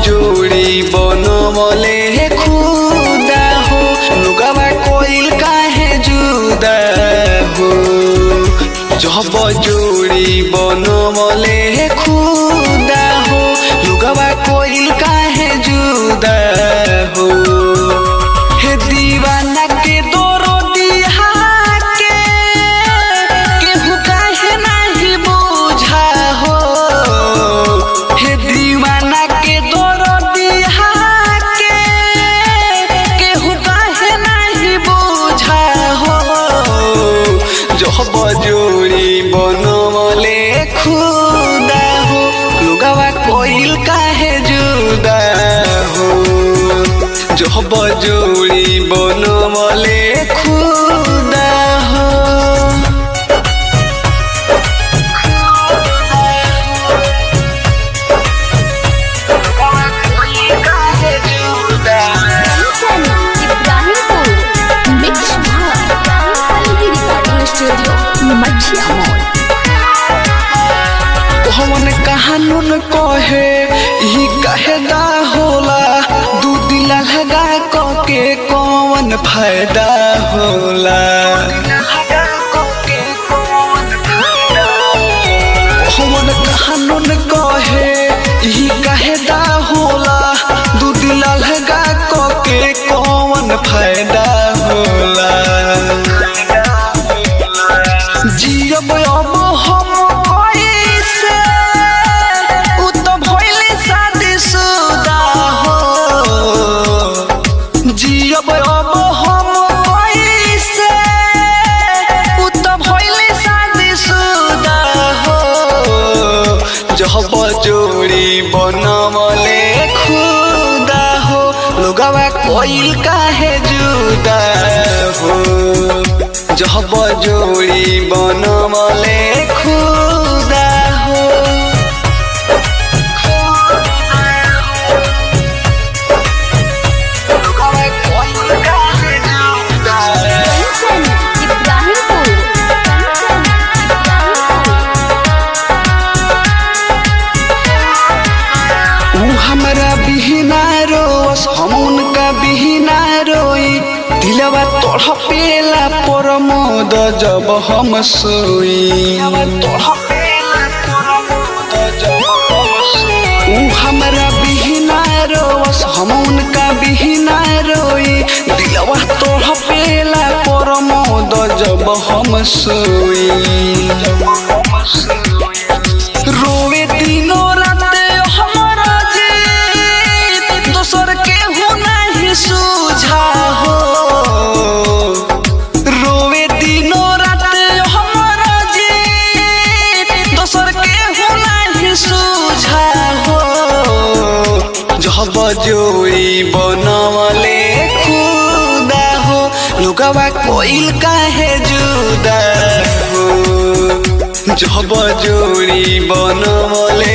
जोड़ी बनवले खुदा हो लुगावा कोइल काहे जुदा हो। जब जोड़ी बनवले खुदा हो लुगावा कोइल काहे जुदा हो। हे दीवाना के दोरो दिहा के केहू काहे नहीं बुझा हो। हे दीवाना के दोरो दिहा के केहू काहे नहीं बुझा हो। जब जोड़ी बनवले खुदा हो लुगावा कोइल काहे जुदा हो। जब जोड़ी बनवले खुदा हो। कौन कहानुन कहे ई कहे दा होला दू दिल लगा के कौन फायदा होला। कौन कहानुन कहे ई कहे दा होला दू दिल लगा के कौन फायदा होला। जियब अब हम कैसे उ तो भइले शादीशुदा हो। जियब अब हम कैसे उ तो भइले शादीशुदा हो। जब जोड़ी बनवले खुदा हो लुगावा कोइल काहे जुदा हो। जब जोड़ी बनवले खुदा हो। हमरा बिहिना रोस हम उनका बिहिना रोई दिलवा तड़पेला परमोद जब हम सोई। ऊ हमरा बिहिना रोस हम उनका बिहिना रोई दिलवा तड़पेला परमोद जब हम सोई। रोवे दिनों रात हमरा जी दोसर केहू नहीं सूझा हो। रोवे दिनों रात हमरा जी दोसर केहू नहीं सूझा हो। जब जोड़ी बनवले खुदा हो लुगावा कोइल काहे जुदा हो। जब जोड़ी बनवले